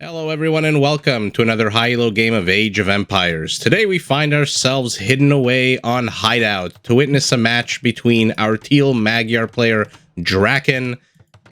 Hello everyone and welcome to another high-elo game of Age of Empires. Today we find ourselves hidden away on Hideout to witness a match between our teal Magyar player DracKeN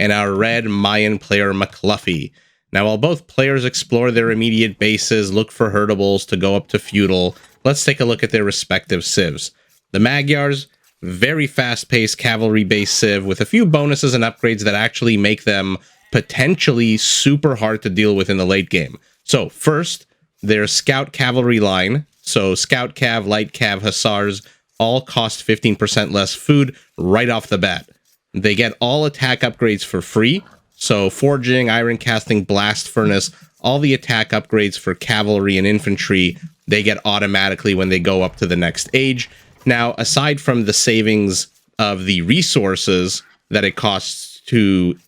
and our red Mayan player Macluffy. Now while both players explore their immediate bases, look for herdables to go up to Feudal, let's take a look at their respective civs. The Magyars, very fast-paced cavalry-based civ with a few bonuses and upgrades that actually make them potentially super hard to deal with in the late game. So first, their scout cavalry line. So scout cav, light cav, hussars all cost 15% less food right off the bat. They get all attack upgrades for free. So forging, iron casting, blast furnace, all the attack upgrades for cavalry and infantry, they get automatically when they go up to the next age. Now, aside from the savings of the resources that it costs to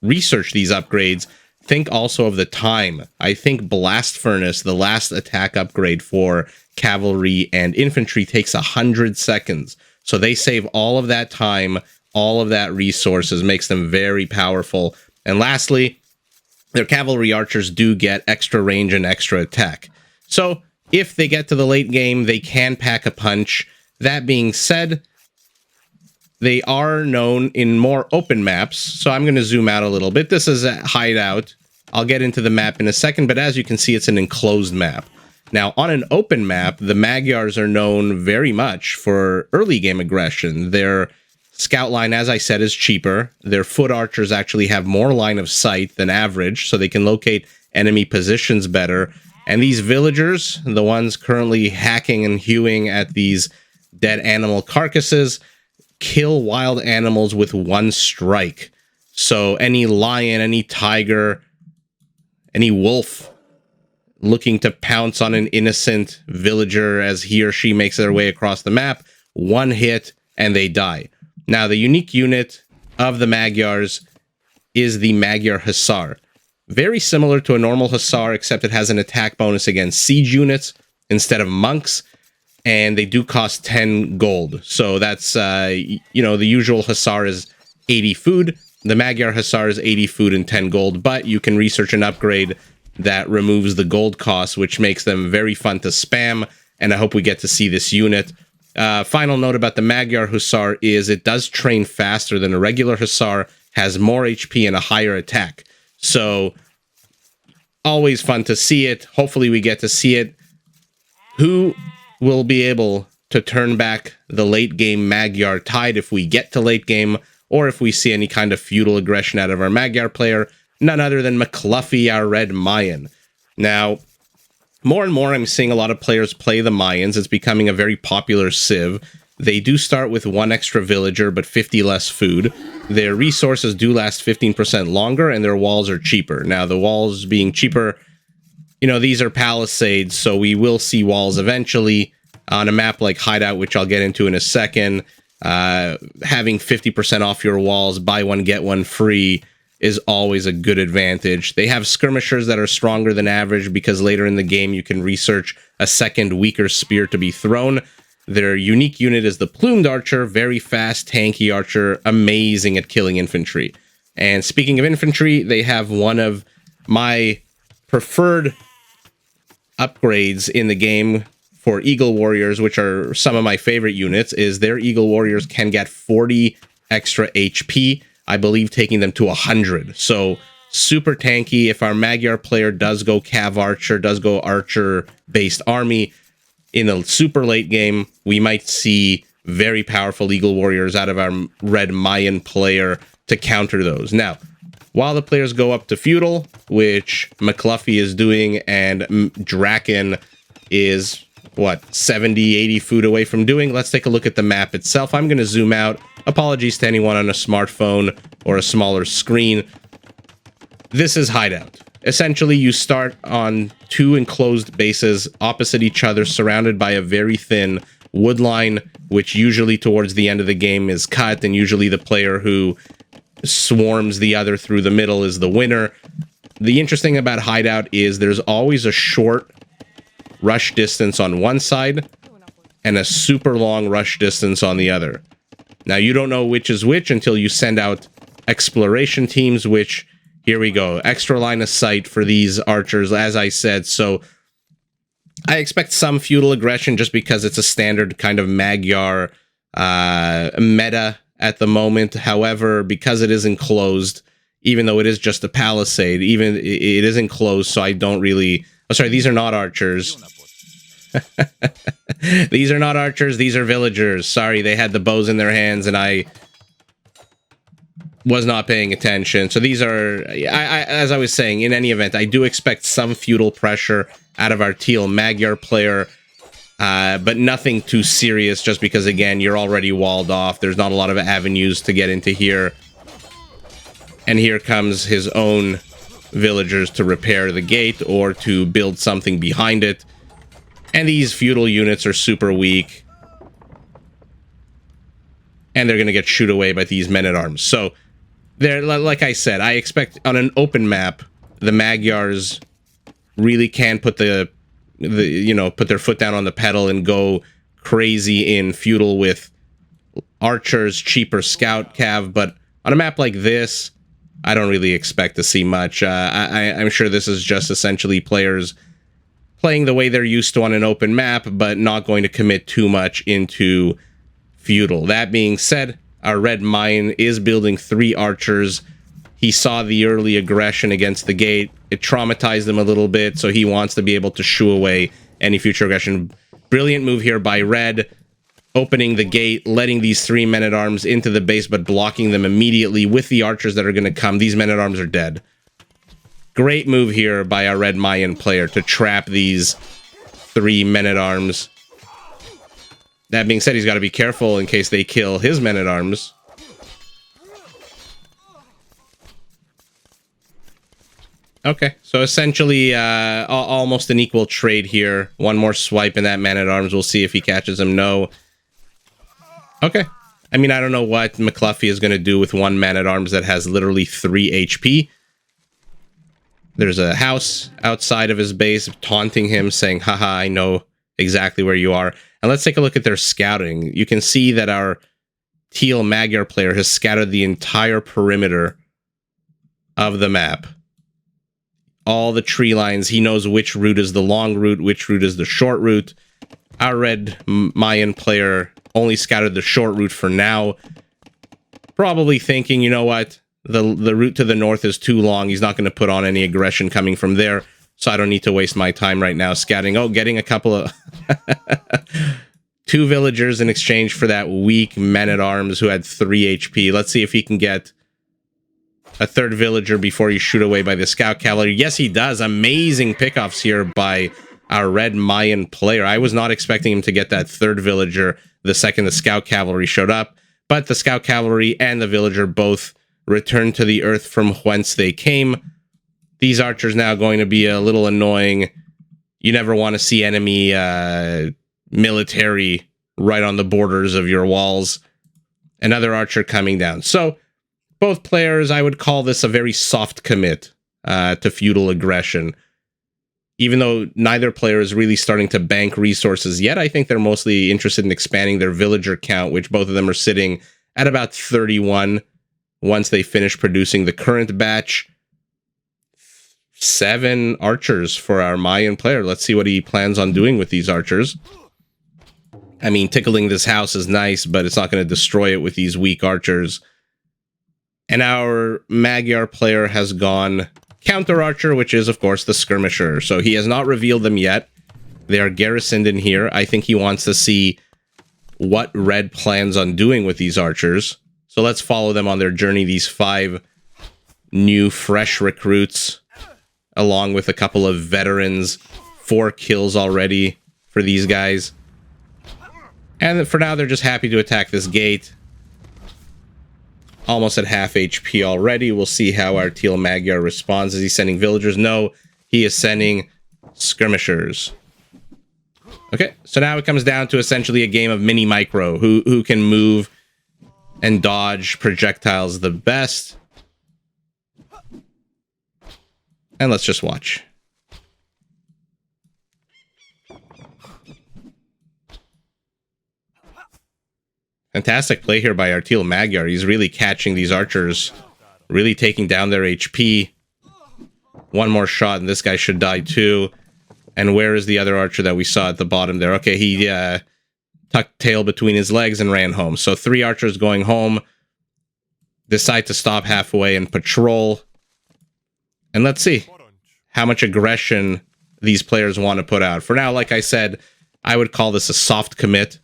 research these upgrades, think also of the time. I think blast furnace, the last attack upgrade for cavalry and infantry, takes 100 seconds. So they save all of that time, all of that resources, makes them very powerful. And lastly, their cavalry archers do get extra range and extra attack. So if they get to the late game, they can pack a punch. That being said, they are known in more open maps, so I'm going to zoom out a little bit. This is a Hideout. I'll get into the map in a second, but as you can see, it's an enclosed map. Now, on an open map, the Magyars are known very much for early game aggression. Their scout line, as I said, is cheaper. Their foot archers actually have more line of sight than average, so they can locate enemy positions better. And these villagers, the ones currently hacking and hewing at these dead animal carcasses, kill wild animals with one strike. So any lion, any tiger, any wolf looking to pounce on an innocent villager as he or she makes their way across the map, one hit and they die. Now, the unique unit of the Magyars is the Magyar Hussar. Very similar to a normal Hussar, except it has an attack bonus against siege units instead of monks. And they do cost 10 gold. So that's, the usual Hussar is 80 food. The Magyar Hussar is 80 food and 10 gold, but you can research an upgrade that removes the gold cost, which makes them very fun to spam, and I hope we get to see this unit. Final note about the Magyar Hussar is it does train faster than a regular Hussar, has more HP and a higher attack. So, always fun to see it. Hopefully we get to see it. Who will be able to turn back the late game Magyar tide if we get to late game, or if we see any kind of feudal aggression out of our Magyar player? None other than Macluffy, our red Mayan. Now, more and more I'm seeing a lot of players play the Mayans. It's becoming a very popular civ. They do start with one extra villager, but 50 less food. Their resources do last 15% longer, and their walls are cheaper. Now, the walls being cheaper, these are palisades, so we will see walls eventually. On a map like Hideout, which I'll get into in a second, having 50% off your walls, buy one, get one free, is always a good advantage. They have skirmishers that are stronger than average because later in the game you can research a second weaker spear to be thrown. Their unique unit is the plumed archer, very fast, tanky archer, amazing at killing infantry. And speaking of infantry, they have one of my preferred upgrades in the game for Eagle Warriors, which are some of my favorite units, is their Eagle Warriors can get 40 extra HP, I believe taking them to 100. So super tanky. If our Magyar player does go Cav Archer, does go Archer-based army, in a super late game, we might see very powerful Eagle Warriors out of our red Mayan player to counter those. Now, while the players go up to Feudal, which Macluffy is doing, and DracKeN is, 70, 80 food away from doing, let's take a look at the map itself. I'm going to zoom out. Apologies to anyone on a smartphone or a smaller screen. This is Hideout. Essentially, you start on two enclosed bases opposite each other, surrounded by a very thin wood line, which usually towards the end of the game is cut, and usually the player who swarms the other through the middle is the winner. The interesting thing about Hideout is there's always a short rush distance on one side and a super long rush distance on the other. Now, you don't know which is which until you send out exploration teams, which Here we go. Extra line of sight for these archers, as I said. So I expect some feudal aggression just because it's a standard kind of Magyar meta at the moment. However, because it is enclosed, even though it is just a palisade, even it is enclosed, so I don't really... Oh, sorry, these are not archers. These are not archers, these are villagers. Sorry, they had the bows in their hands and I was not paying attention. So these are, as I was saying, in any event, I do expect some feudal pressure out of our teal Magyar player, but nothing too serious just because, again, you're already walled off. There's not a lot of avenues to get into here. And here comes his own villagers to repair the gate or to build something behind it. And these feudal units are super weak. And they're going to get shooed away by these men-at-arms. So, they're, like I said, I expect on an open map, the Magyars really can put put their foot down on the pedal and go crazy in feudal with archers, cheaper scout cav. But on a map like this, I don't really expect to see much. I'm sure this is just essentially players playing the way they're used to on an open map, but not going to commit too much into feudal. That being said, our red Mayan is building 3 archers. He saw the early aggression against the gate. It traumatized him a little bit, so he wants to be able to shoo away any future aggression. Brilliant move here by red, opening the gate, letting these 3 men-at-arms into the base, but blocking them immediately with the archers that are going to come. These men-at-arms are dead. Great move here by our red Mayan player to trap these 3 men-at-arms. That being said, he's got to be careful in case they kill his men-at-arms. Okay, so essentially almost an equal trade here. One more swipe in that man-at-arms. We'll see if he catches him. No. Okay. I mean, I don't know what Macluffy is going to do with one man-at-arms that has literally 3 HP. There's a house outside of his base taunting him, saying, haha, I know exactly where you are. And let's take a look at their scouting. You can see that our teal Magyar player has scouted the entire perimeter of the map. All the tree lines. He knows which route is the long route, which route is the short route. Our red Mayan player only scouted the short route for now. Probably thinking, you know what? The route to the north is too long. He's not going to put on any aggression coming from there. So I don't need to waste my time right now scouting. Oh, getting a couple of... 2 villagers in exchange for that weak men-at-arms who had 3 HP. Let's see if he can get a 3rd villager before he's shoot away by the scout cavalry. Yes, he does. Amazing pickoffs here by our red Mayan player. I was not expecting him to get that 3rd villager the second the scout cavalry showed up. But the scout cavalry and the villager both returned to the earth from whence they came. These archers now going to be a little annoying. You never want to see enemy military right on the borders of your walls. Another archer coming down. So both players, I would call this a very soft commit to feudal aggression. Even though neither player is really starting to bank resources yet, I think they're mostly interested in expanding their villager count, which both of them are sitting at about 31 once they finish producing the current batch. 7 archers for our Mayan player. Let's see what he plans on doing with these archers. I mean, tickling this house is nice, but it's not going to destroy it with these weak archers. And our Magyar player has gone counter archer, which is, of course, the skirmisher. So he has not revealed them yet. They are garrisoned in here. I think he wants to see what red plans on doing with these archers. So let's follow them on their journey. These 5 new, fresh recruits, along with a couple of veterans. 4 kills already for these guys. And for now, they're just happy to attack this gate. Almost at half HP already. We'll see how our teal Magyar responds. Is he sending villagers? No, he is sending skirmishers. Okay, so now it comes down to essentially a game of mini-micro. Who can move and dodge projectiles the best. And let's just watch. Fantastic play here by our teal Magyar. He's really catching these archers, really taking down their HP. One more shot, and this guy should die too. And where is the other archer that we saw at the bottom there? Okay, he tucked tail between his legs and ran home. So 3 archers going home. Decide to stop halfway and patrol. And let's see how much aggression these players want to put out. For now, like I said, I would call this a soft commit.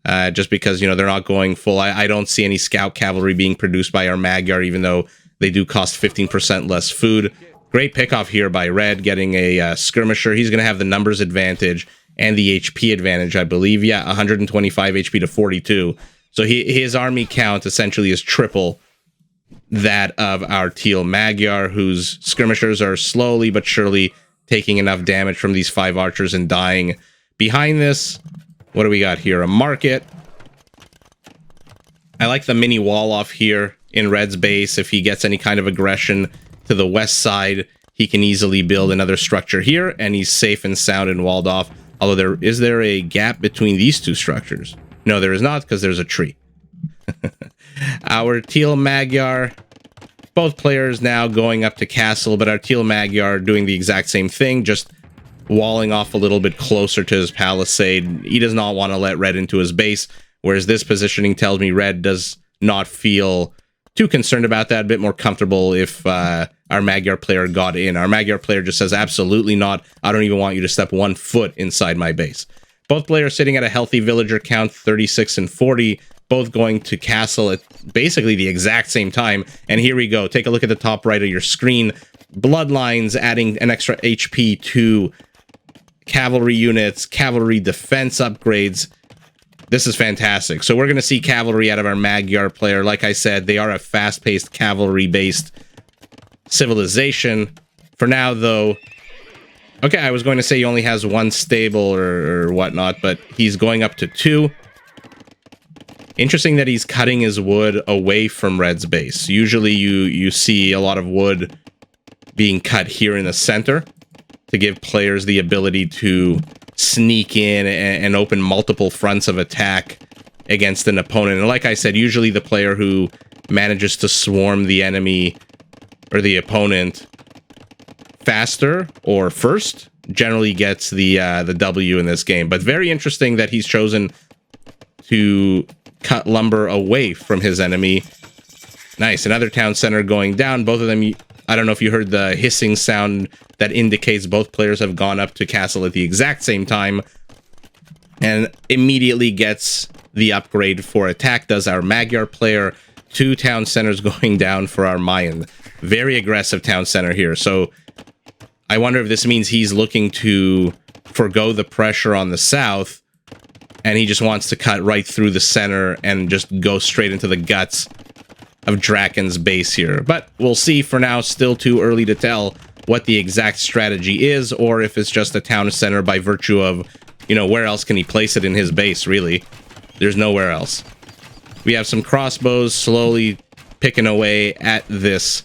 Just because, you know, they're not going full. I don't see any scout cavalry being produced by our Magyar, even though they do cost 15% less food. Great pickoff here by Red, getting a skirmisher. He's going to have the numbers advantage and the HP advantage, I believe. Yeah, 125 HP to 42. So his army count essentially is triple that of our Teal Magyar, whose skirmishers are slowly but surely taking enough damage from these 5 archers and dying. Behind this, what do we got here? A market. I like the mini wall off here in Red's base. If he gets any kind of aggression to the west side, he can easily build another structure here, and he's safe and sound and walled off. Although is there a gap between these 2 structures? No, there is not, because there's a tree. Our Teal Magyar, both players now going up to castle, but our Teal Magyar doing the exact same thing, just walling off a little bit closer to his palisade. He does not want to let Red into his base, whereas this positioning tells me Red does not feel too concerned about that, a bit more comfortable if our Magyar player got in. Our Magyar player just says, absolutely not. I don't even want you to step 1 foot inside my base. Both players sitting at a healthy villager count, 36 and 40, both going to castle at basically the exact same time. And here we go. Take a look at the top right of your screen. Bloodlines adding an extra HP to cavalry units, cavalry defense upgrades. This is fantastic. So we're going to see cavalry out of our Magyar player. Like I said, they are a fast-paced, cavalry-based civilization. For now, though... Okay, I was going to say he only has 1 stable or whatnot, but he's going up to 2. Interesting that he's cutting his wood away from Red's base. Usually you see a lot of wood being cut here in the center to give players the ability to sneak in and open multiple fronts of attack against an opponent. And like I said, usually the player who manages to swarm the enemy or the opponent faster or first generally gets the W in this game. But very interesting that he's chosen to cut lumber away from his enemy. Nice. Another town center going down. Both of them, I don't know if you heard the hissing sound that indicates both players have gone up to castle at the exact same time, and immediately gets the upgrade for attack, does our Magyar player. 2 town centers going down for our Mayan. Very aggressive town center here. So I wonder if this means he's looking to forgo the pressure on the south, and he just wants to cut right through the center and just go straight into the guts of DracKeN's base here. But we'll see. For now, still too early to tell what the exact strategy is, or if it's just a town center by virtue of, you know, where else can he place it in his base, really? There's nowhere else. We have some crossbows slowly picking away at this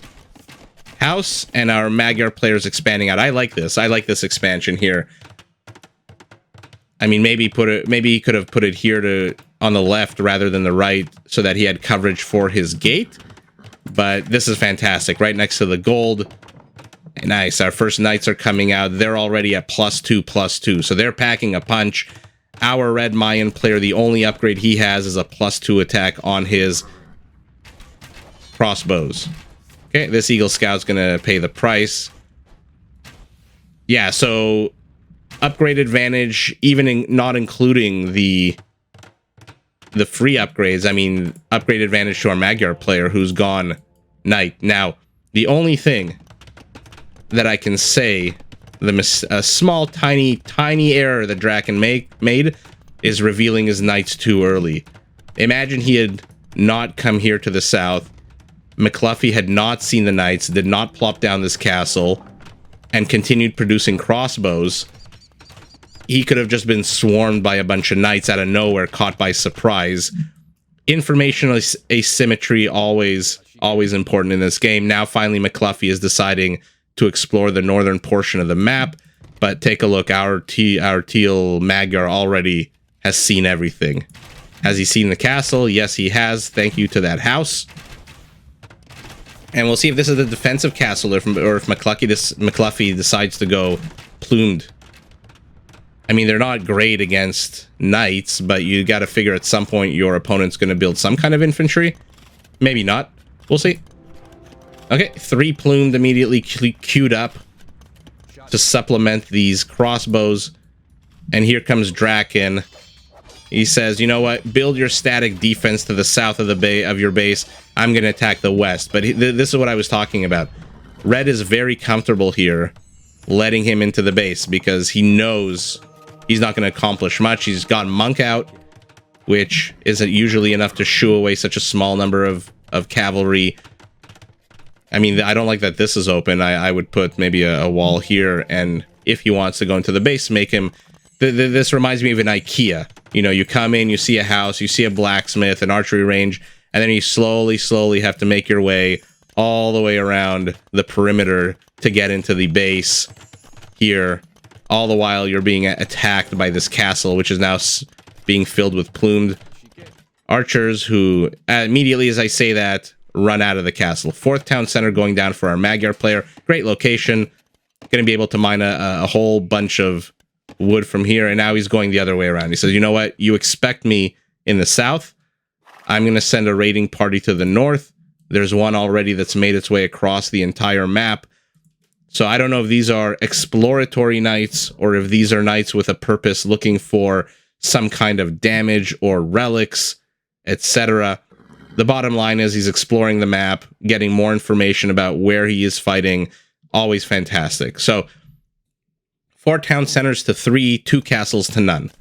house, and our Magyar player's expanding out. I like this. I like this expansion here. I mean, maybe he could have put it here on the left rather than the right so that he had coverage for his gate. But this is fantastic. Right next to the gold. Nice. Our first knights are coming out. They're already at +2/+2. So they're packing a punch. Our red Mayan player, the only upgrade he has is a +2 attack on his crossbows. Okay, this Eagle Scout's going to pay the price. Yeah, so upgrade advantage, even not including the free upgrades. I mean, upgrade advantage to our Magyar player who's gone knight. Now, the only thing that I can say, a small, tiny error that DracKeN made is revealing his knights too early. Imagine he had not come here to the south, Macluffy had not seen the knights, did not plop down this castle, and continued producing crossbows. He could have just been swarmed by a bunch of knights out of nowhere, caught by surprise. Informational asymmetry, always important in this game. Now, finally, Macluffy is deciding to explore the northern portion of the map, but take a look. Our Teal Magyar already has seen everything. Has he seen the castle? Yes, he has. Thank you to that house. And we'll see if this is a defensive castle or if Macluffy decides to go plumed. I mean, they're not great against knights, but you got to figure at some point your opponent's going to build some kind of infantry. Maybe not. We'll see. Okay, 3 plumed immediately queued up to supplement these crossbows. And here comes DracKeN. He says, you know what? Build your static defense to the south of your base. I'm going to attack the west. But this is what I was talking about. Red is very comfortable here, letting him into the base because he knows he's not going to accomplish much. He's got Monk out, which isn't usually enough to shoo away such a small number of cavalry. I mean, I don't like that this is open. I would put maybe a wall here, and if he wants to go into the base, make him... This reminds me of an IKEA. You know, you come in, you see a house, you see a blacksmith, an archery range, and then you slowly have to make your way all the way around the perimeter to get into the base here. All the while, you're being attacked by this castle, which is now being filled with plumed archers who, immediately as I say that, run out of the castle. 4th town center going down for our Magyar player. Great location. Going to be able to mine a whole bunch of wood from here, and now he's going the other way around. He says, you know what? You expect me in the south. I'm going to send a raiding party to the north. There's one already that's made its way across the entire map. So I don't know if these are exploratory knights or if these are knights with a purpose looking for some kind of damage or relics, etc. The bottom line is he's exploring the map, getting more information about where he is fighting. Always fantastic. So 4 town centers to 3, 2 castles to none.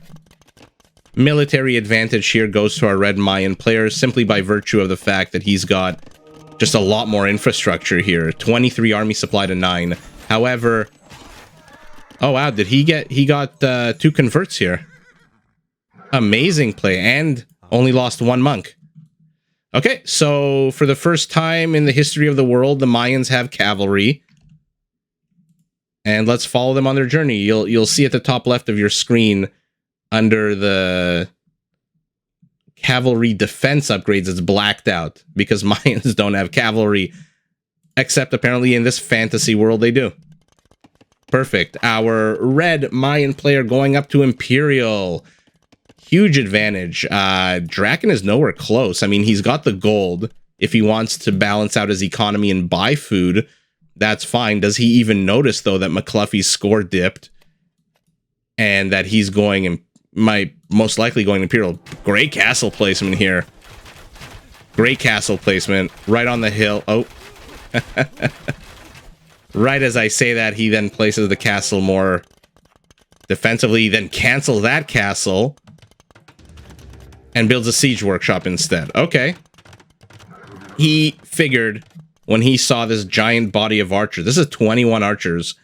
Military advantage here goes to our red Mayan players simply by virtue of the fact that he's got just a lot more infrastructure here. 23 army supply to 9. However, oh wow, did he got 2 converts here. Amazing play, and only lost 1 monk. Okay, so for the first time in the history of the world, the Mayans have cavalry. And let's follow them on their journey. You'll see at the top left of your screen, under the cavalry defense upgrades, it's blacked out because Mayans don't have cavalry, except apparently in this fantasy world they do. Perfect. Our red Mayan player going up to Imperial. Huge advantage. DracKeN is nowhere close. I mean, he's got the gold. If he wants to balance out his economy and buy food, that's fine. Does he even notice, though, that Macluffy's score dipped and that he's going and might most likely going to Imperial? Great castle placement here. Great castle placement right on the hill. Oh, right as I say that, he then places the castle more defensively, then cancels that castle and builds a siege workshop instead. Okay. He figured when he saw this giant body of archers, this is 21 archers.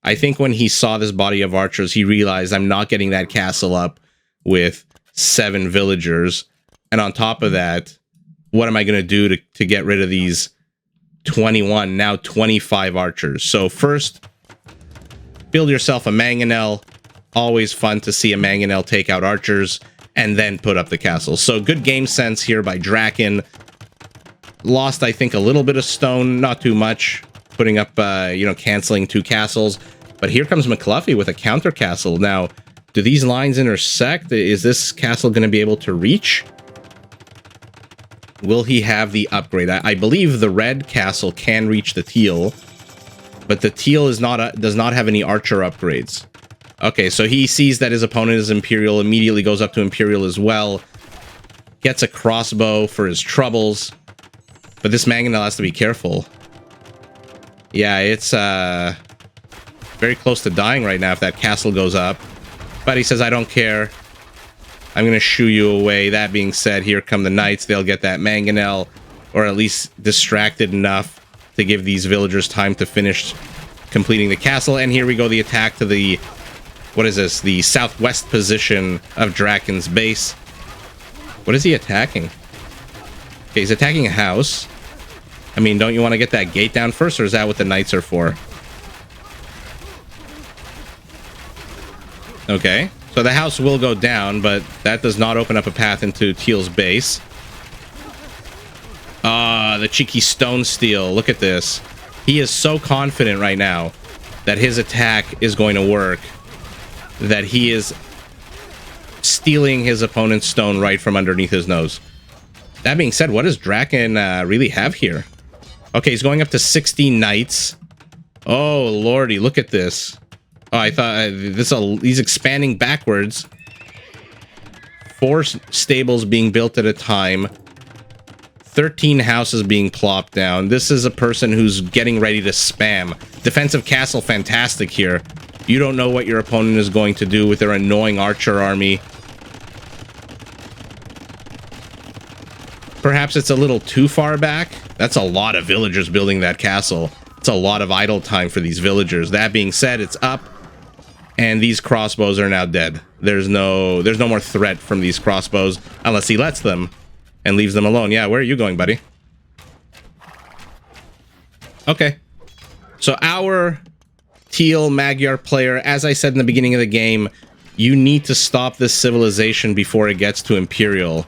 I think when he saw this body of archers, he realized I'm not getting that castle up with 7 villagers. And on top of that, what am I going to do to get rid of these 21, now 25 archers? So first, build yourself a mangonel. Always fun to see a mangonel take out archers and then put up the castle. So good game sense here by DracKeN. Lost, I think, a little bit of stone, not too much, putting up, canceling 2 castles. But here comes Macluffy with a counter castle. Now, do these lines intersect? Is this castle going to be able to reach? Will he have the upgrade? I believe the red castle can reach the teal, but the teal is does not have any archer upgrades. Okay, so he sees that his opponent is Imperial, immediately goes up to Imperial as well, gets a crossbow for his troubles. But this mangonel has to be careful. Yeah, it's very close to dying right now if that castle goes up. But he says, I don't care. I'm going to shoo you away. That being said, here come the knights. They'll get that mangonel, or at least distracted enough to give these villagers time to finish completing the castle. And here we go, the attack to the, what is this? The southwest position of DracKeN's base. What is he attacking? Okay, he's attacking a house. I mean, don't you want to get that gate down first, or is that what the knights are for? Okay, so the house will go down, but that does not open up a path into Teal's base. The cheeky stone steel. Look at this. He is so confident right now that his attack is going to work, that he is stealing his opponent's stone right from underneath his nose. That being said, what does DracKeN really have here? Okay, he's going up to 60 knights. Oh, lordy, look at this. Oh, I thought he's expanding backwards. 4 stables being built at a time. 13 houses being plopped down. This is a person who's getting ready to spam. Defensive castle, fantastic here. You don't know what your opponent is going to do with their annoying archer army. Perhaps it's a little too far back. That's a lot of villagers building that castle. It's a lot of idle time for these villagers. That being said, it's up, and these crossbows are now dead. There's no more threat from these crossbows unless he lets them and leaves them alone. Yeah, where are you going, buddy? Okay. So our teal Magyar player, as I said in the beginning of the game, you need to stop this civilization before it gets to Imperial.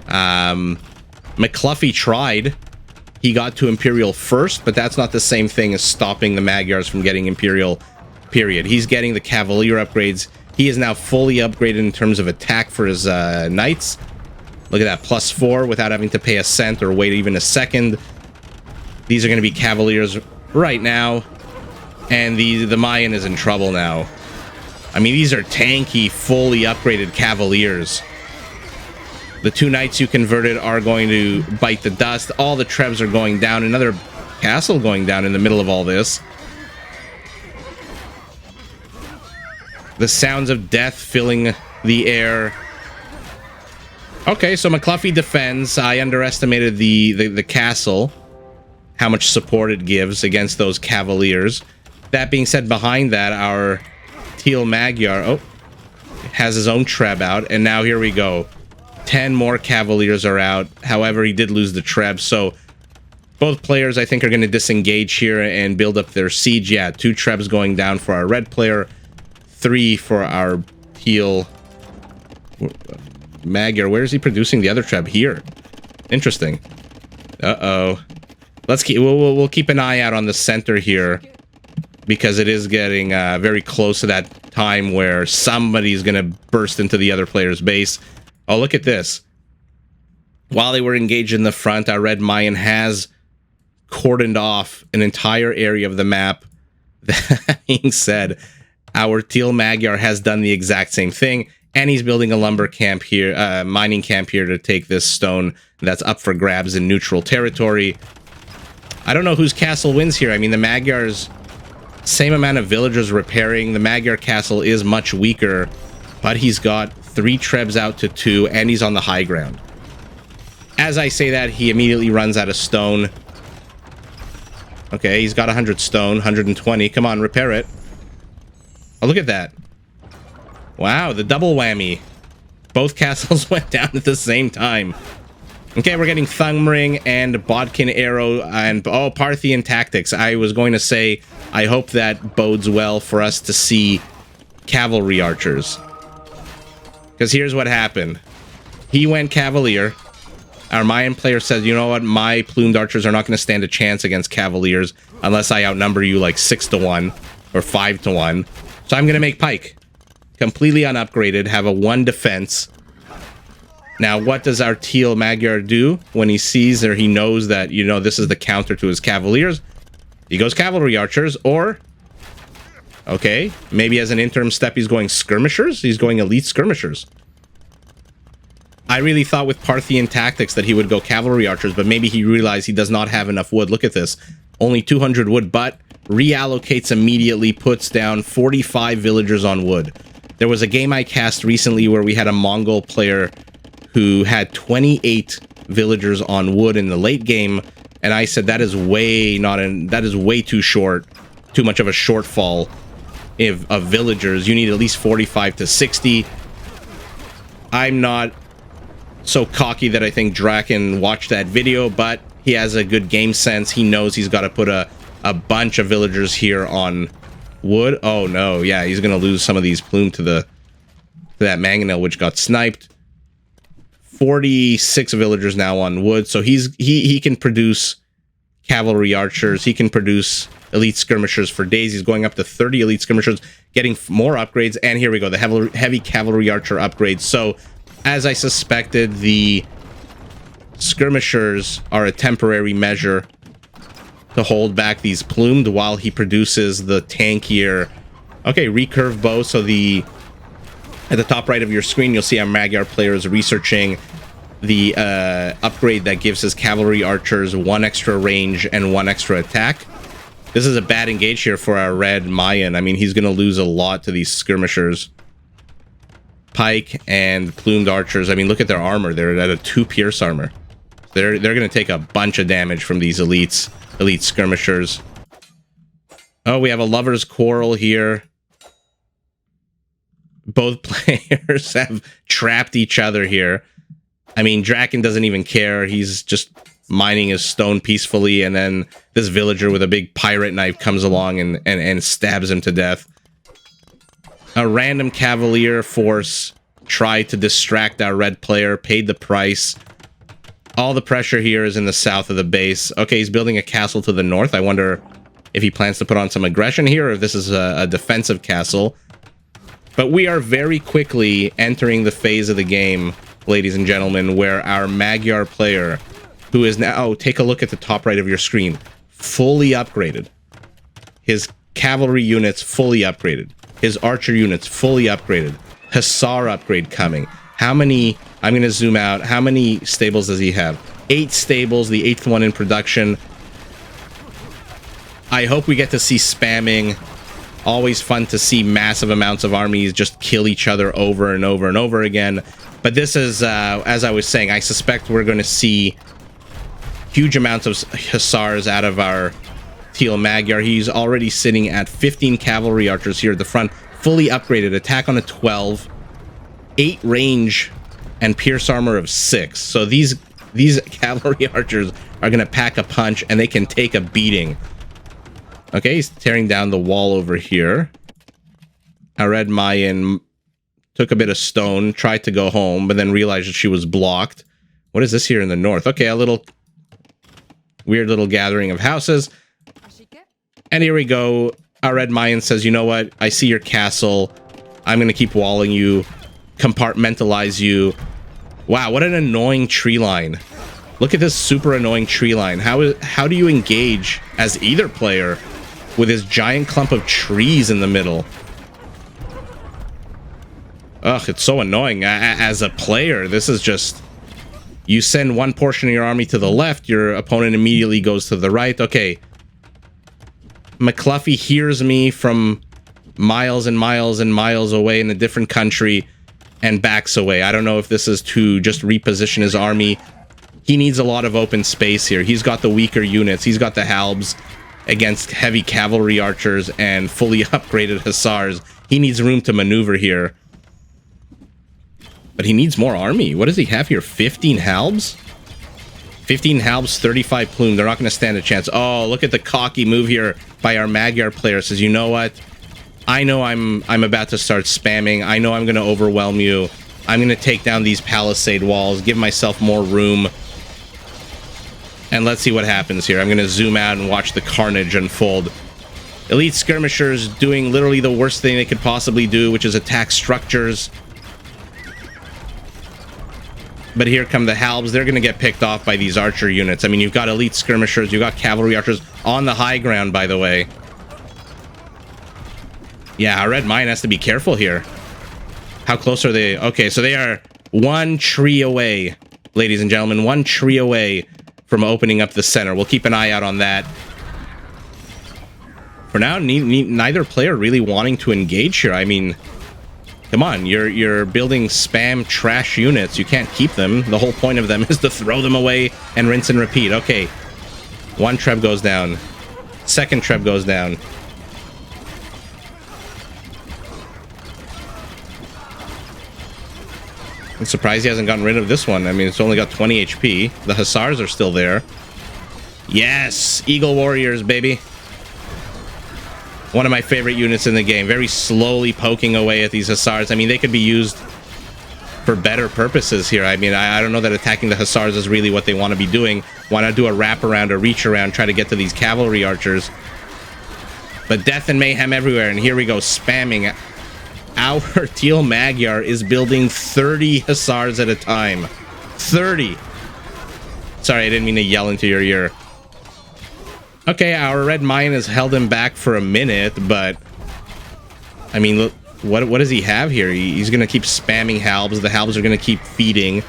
Macluffy tried. He got to Imperial first, but that's not the same thing as stopping the Magyars from getting Imperial, period. He's getting the Cavalier upgrades. He is now fully upgraded in terms of attack for his knights. Look at that, +4 without having to pay a cent or wait even a second. These are going to be Cavaliers right now. And the Mayan is in trouble now. I mean, these are tanky, fully upgraded Cavaliers. The 2 knights you converted are going to bite the dust. All the trebs are going down. Another castle going down in the middle of all this. The sounds of death filling the air. Okay, so Macluffy defends. I underestimated the castle, how much support it gives against those Cavaliers. That being said, behind that, our teal Magyar has his own treb out, and now here we go. 10 more Cavaliers are out. However, he did lose the treb, so both players, I think, are going to disengage here and build up their siege. Yeah, 2 trebs going down for our red player, 3 for our teal Magyar. Where is he producing the other treb? Here. Interesting. Uh-oh. Let's keep. We'll keep an eye out on the center here, because it is getting very close to that time where somebody's going to burst into the other player's base. Oh, look at this. While they were engaged in the front, our red Mayan has cordoned off an entire area of the map. That being said, our teal Magyar has done the exact same thing, and he's building a lumber camp here, mining camp here to take this stone that's up for grabs in neutral territory. I don't know whose castle wins here. I mean, the Magyars, same amount of villagers repairing. The Magyar castle is much weaker, but he's got 3 trebs out to 2, and he's on the high ground. As I say that, he immediately runs out of stone. Okay, he's got 100 stone, 120. Come on, repair it. Oh, look at that. Wow, the double whammy. Both castles went down at the same time. Okay, we're getting Thumb Ring and Bodkin Arrow and, oh, Parthian Tactics. I was going to say, I hope that bodes well for us to see cavalry archers. Because here's what happened. He went Cavalier. Our Mayan player said, you know what, my plumed archers are not going to stand a chance against Cavaliers unless I outnumber you like 6-1 or 5-1. So I'm going to make Pike. Completely unupgraded, have a 1 defense. Now, what does our teal Magyar do when he sees or he knows that, you know, this is the counter to his Cavaliers? He goes Cavalry Archers, or... okay, maybe as an interim step he's going Skirmishers? He's going Elite Skirmishers. I really thought with Parthian Tactics that he would go Cavalry Archers, but maybe he realized he does not have enough wood. Look at this. Only 200 wood, but reallocates immediately, puts down 45 villagers on wood. There was a game I cast recently where we had a Mongol player who had 28 villagers on wood in the late game, and I said that is way too short, too much of a shortfall of villagers. You need at least 45 to 60. I'm not so cocky that I think DracKeN watched that video, but he has a good game sense. He knows he's got to put a bunch of villagers here on wood. Oh no, yeah, he's gonna lose some of these plume to that mangonel which got sniped. 46 villagers now on wood, so he can produce cavalry archers. He can produce elite skirmishers for days. He's going up to 30 elite skirmishers, getting more upgrades. And here we go, the heavy cavalry archer upgrades. So, as I suspected, the skirmishers are a temporary measure to hold back these plumed while he produces the tankier. Okay, recurve bow. So at the top right of your screen, you'll see our Magyar player is researching the upgrade that gives his cavalry archers 1 extra range and 1 extra attack. This is a bad engage here for our red Mayan. I mean, he's going to lose a lot to these skirmishers. Pike and plumed archers. I mean, look at their armor. They're at a 2 pierce armor. They're going to take a bunch of damage from these elite skirmishers. Oh, we have a lover's quarrel here. Both players have trapped each other here. I mean, DracKeN doesn't even care. He's just mining his stone peacefully, and then this villager with a big pirate knife comes along and stabs him to death. A random cavalier force tried to distract our red player, paid the price. All the pressure here is in the south of the base. Okay, he's building a castle to the north. I wonder if he plans to put on some aggression here, or if this is a defensive castle. But we are very quickly entering the phase of the game, ladies and gentlemen, where our Magyar player, who is now, take a look at the top right of your screen, fully upgraded. His cavalry units fully upgraded. His archer units fully upgraded. Hussar upgrade coming. How many, I'm going to zoom out, how many stables does he have? 8 stables, the 8th one in production. I hope we get to see spamming. Always fun to see massive amounts of armies just kill each other over and over and over again. But this is, as I was saying, I suspect we're going to see huge amounts of hussars out of our teal Magyar. He's already sitting at 15 cavalry archers here at the front, fully upgraded, attack on a 12, 8 range, and pierce armor of 6. So these cavalry archers are going to pack a punch, and they can take a beating. Okay, he's tearing down the wall over here. Our red Mayan took a bit of stone, tried to go home, but then realized that she was blocked. What is this here in the north? Okay, a little weird little gathering of houses. And here we go. Our red Mayan says, you know what? I see your castle. I'm going to keep walling you, compartmentalize you. Wow, what an annoying tree line. Look at this super annoying tree line. How do you engage as either player with this giant clump of trees in the middle? Ugh, it's so annoying. As a player, this is just... You send one portion of your army to the left, your opponent immediately goes to the right. Okay. Macluffy hears me from miles and miles and miles away in a different country and backs away. I don't know if this is to just reposition his army. He needs a lot of open space here. He's got the weaker units. He's got the halbs against heavy cavalry archers and fully upgraded hussars. He needs room to maneuver here. But he needs more army. What does he have here? 15 halbs? 15 halbs, 35 plume. They're not going to stand a chance. Oh, look at the cocky move here by our Magyar player. Says, you know what? I know I'm about to start spamming. I know I'm going to overwhelm you. I'm going to take down these palisade walls, give myself more room. And let's see what happens here. I'm going to zoom out and watch the carnage unfold. Elite skirmishers doing literally the worst thing they could possibly do, which is attack structures. But here come the halbs. They're going to get picked off by these archer units. I mean, you've got elite skirmishers, you've got cavalry archers on the high ground, by the way. Yeah, our red Mayan has to be careful here. How close are they? Okay, so they are 1 tree away, ladies and gentlemen. 1 tree away from opening up the center. We'll keep an eye out on that. For now, neither player really wanting to engage here. I mean, come on, you're building spam trash units. You can't keep them. The whole point of them is to throw them away and rinse and repeat. Okay, 1 treb goes down. 2nd treb goes down. I'm surprised he hasn't gotten rid of this one. I mean, it's only got 20 HP. The hussars are still there. Yes! Eagle warriors, baby. One of my favorite units in the game. Very slowly poking away at these hussars. I mean, they could be used for better purposes here. I mean, I don't know that attacking the Hussars is really what they want to be doing. Why not do a wraparound or reach around, try to get to these cavalry archers? But death and mayhem everywhere, and here we go, spamming. Our Teal Magyar is building 30 Hussars at a time. 30! Sorry, I didn't mean to yell into your ear. Okay, our Red Mayan has held him back for a minute, but... I mean, look, what does he have here? He's going to keep spamming halbs. The halbs are going to keep feeding,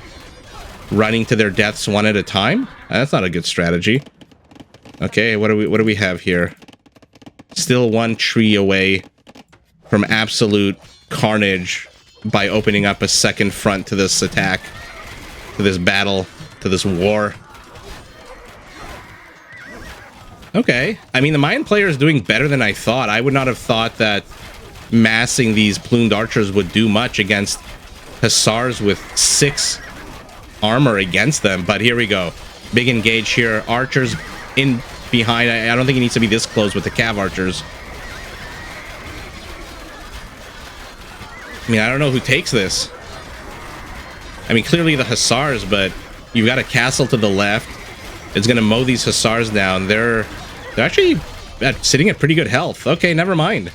running to their deaths one at a time. That's not a good strategy. Okay, what do we have here? Still one tree away from absolute carnage by opening up a second front to this attack, to this battle, to this war. Okay, I mean, the Mayan player is doing better than I thought. I would not have thought that massing these plumed archers would do much against Hussars with 6 armor against them, but here we go. Big engage here. Archers in behind. I don't think he needs to be this close with the cav archers. I mean, I don't know who takes this. I mean, clearly the Hussars, but you've got a castle to the left. It's going to mow these Hussars down. They're actually sitting at pretty good health. Okay, never mind.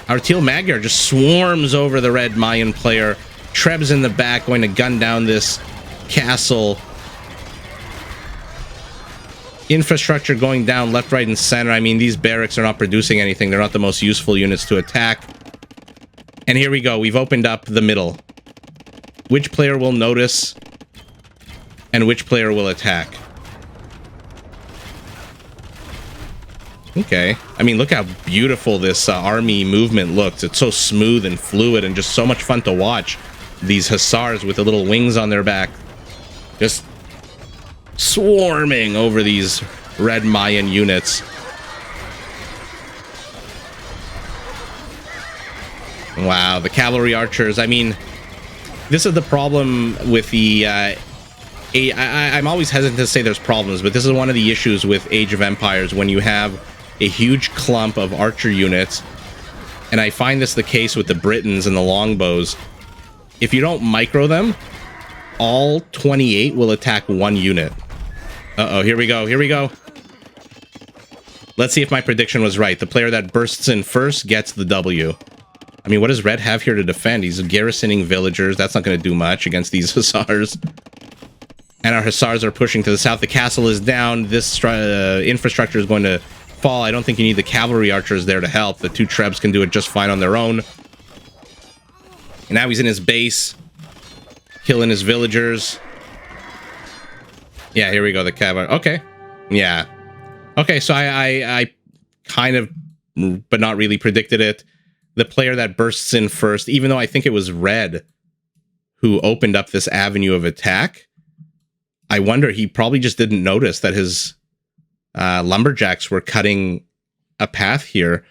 Our Teal Magyar just swarms over the red Mayan player. Treb's in the back, going to gun down this castle. Infrastructure going down left, right, and center. I mean, these barracks are not producing anything. They're not the most useful units to attack. And here we go. We've opened up the middle. Which player will notice and which player will attack? Okay. I mean, look how beautiful this army movement looks. It's so smooth and fluid and just so much fun to watch. These Hussars with the little wings on their back. Just swarming over these red Mayan units. Wow, the cavalry archers. I mean, this is the problem with the... I'm always hesitant to say there's problems, but this is one of the issues with Age of Empires when you have a huge clump of archer units, and I find this the case with the Britons and the longbows. If you don't micro them, all 28 will attack one unit. Uh-oh, here we go, here we go. Let's see if my prediction was right. The player that bursts in first gets the W. I mean, what does Red have here to defend? He's garrisoning villagers. That's not going to do much against these Hussars. And our Hussars are pushing to the south. The castle is down. This infrastructure is going to fall. I don't think you need the cavalry archers there to help. The 2 Trebs can do it just fine on their own. And now he's in his base, killing his villagers. Yeah, here we go, the cavalry. Okay. Yeah. Okay, so I kind of, but not really predicted it. The player that bursts in first, even though I think it was Red who opened up this avenue of attack, I wonder, he probably just didn't notice that his lumberjacks were cutting a path here.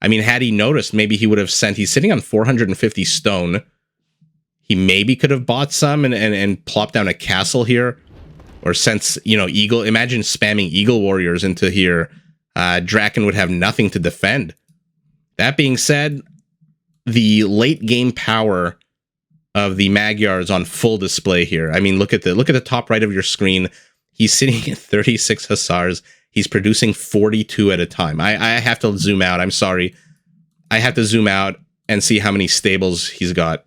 I mean, had he noticed, maybe he would have sent... He's sitting on 450 stone. He maybe could have bought some and plopped down a castle here. Or sent, you know, Eagle... Imagine spamming Eagle Warriors into here. DracKeN would have nothing to defend. That being said, the late game power of the Magyars on full display here. I mean, look at the top right of your screen. He's sitting at 36 Hussars. He's producing 42 at a time. I have to zoom out. I'm sorry. I have to zoom out and see how many stables he's got.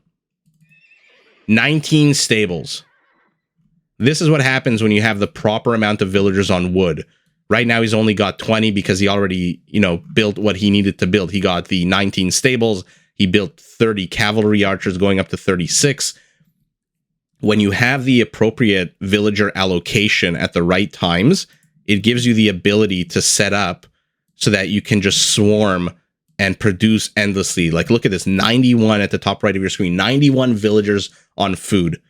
19 stables. This is what happens when you have the proper amount of villagers on wood. Right now, he's only got 20 because he already, you know, built what he needed to build. He got the 19 stables. He built 30 cavalry archers going up to 36. When you have the appropriate villager allocation at the right times, it gives you the ability to set up so that you can just swarm and produce endlessly. Like, look at this, 91 at the top right of your screen, 91 villagers on food.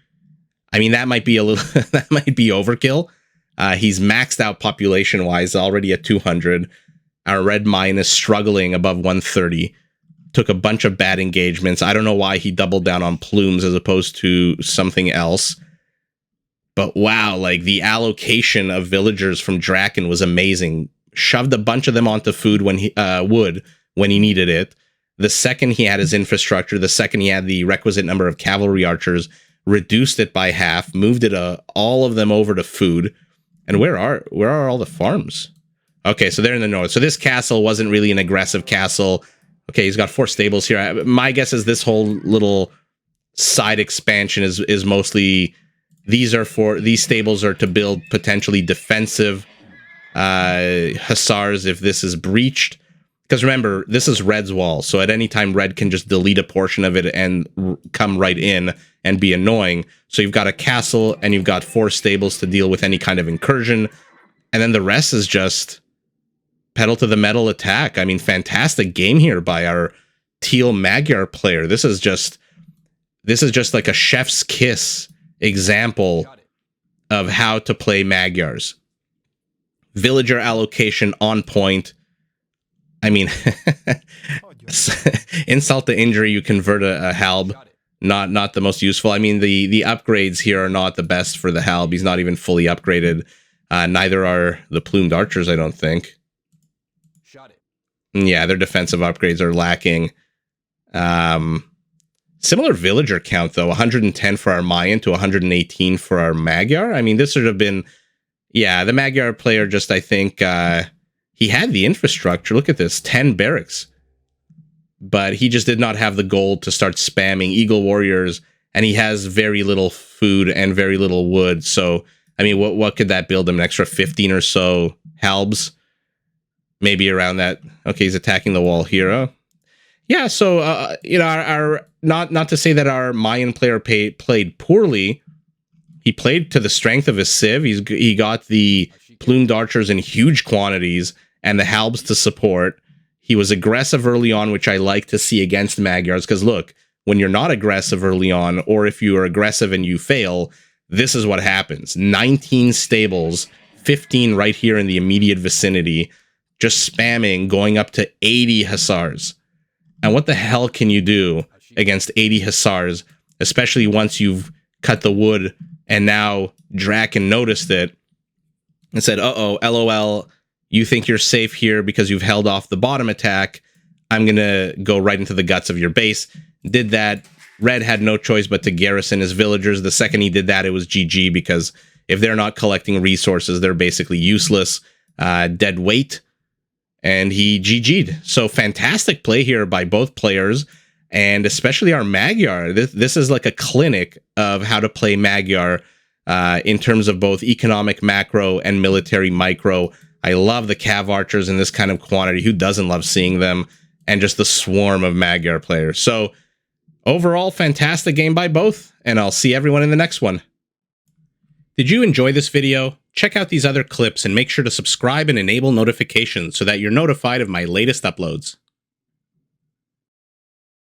I mean, that might be a little, that might be overkill. He's maxed out population-wise, already at 200. Our Red Mayan is struggling above 130. Took a bunch of bad engagements. I don't know why he doubled down on plumes as opposed to something else. But wow, like, the allocation of villagers from DracKeN was amazing. Shoved a bunch of them onto food when he wood when he needed it. The second he had his infrastructure, the second he had the requisite number of cavalry archers, reduced it by half, moved it all of them over to food. And where are all the farms? Okay, so they're in the north. So this castle wasn't really an aggressive castle. Okay, he's got 4 stables here. My guess is this whole little side expansion is mostly these stables are to build potentially defensive hussars if this is breached. Because remember, this is Red's wall, so at any time Red can just delete a portion of it and come right in and be annoying. So you've got a castle and you've got 4 stables to deal with any kind of incursion, and then the rest is just pedal to the metal attack. I mean, fantastic game here by our teal Magyar player. This is just like a chef's kiss example of how to play Magyars. Villager allocation on point. I mean, insult to injury, you convert a Halb. Not the most useful. I mean, the upgrades here are not the best for the Halb. He's not even fully upgraded. Neither are the plumed archers, I don't think. Yeah, their defensive upgrades are lacking. Similar villager count, though. 110 for our Mayan to 118 for our Magyar. I mean, this should have been... Yeah, the Magyar player just, I think... he had the infrastructure. Look at this, 10 barracks. But he just did not have the gold to start spamming Eagle Warriors, and he has very little food and very little wood. So, I mean, what could that build him? An extra 15 or so Halbs? Maybe around that. Okay, he's attacking the wall here. Yeah, so, you know, our not to say that our Mayan player played poorly. He played to the strength of his civ. He got the plumed archers in huge quantities and the Halbs to support. He was aggressive early on, which I like to see against Magyars, because look, when you're not aggressive early on, or if you are aggressive and you fail, this is what happens. 19 stables, 15 right here in the immediate vicinity, just spamming, going up to 80 hussars. And what the hell can you do against 80 hussars, especially once you've cut the wood, and now DracKeN noticed it and said, uh-oh, LOL, you think you're safe here because you've held off the bottom attack. I'm going to go right into the guts of your base. Did that. Red had no choice but to garrison his villagers. The second he did that, it was GG, because if they're not collecting resources, they're basically useless. Dead weight. And he GG'd. So fantastic play here by both players, and especially our Magyar. This is like a clinic of how to play Magyar in terms of both economic macro and military micro. I love the Cav archers in this kind of quantity. Who doesn't love seeing them? And just the swarm of Magyar players. So overall, fantastic game by both, and I'll see everyone in the next one. Did you enjoy this video? Check out these other clips and make sure to subscribe and enable notifications so that you're notified of my latest uploads.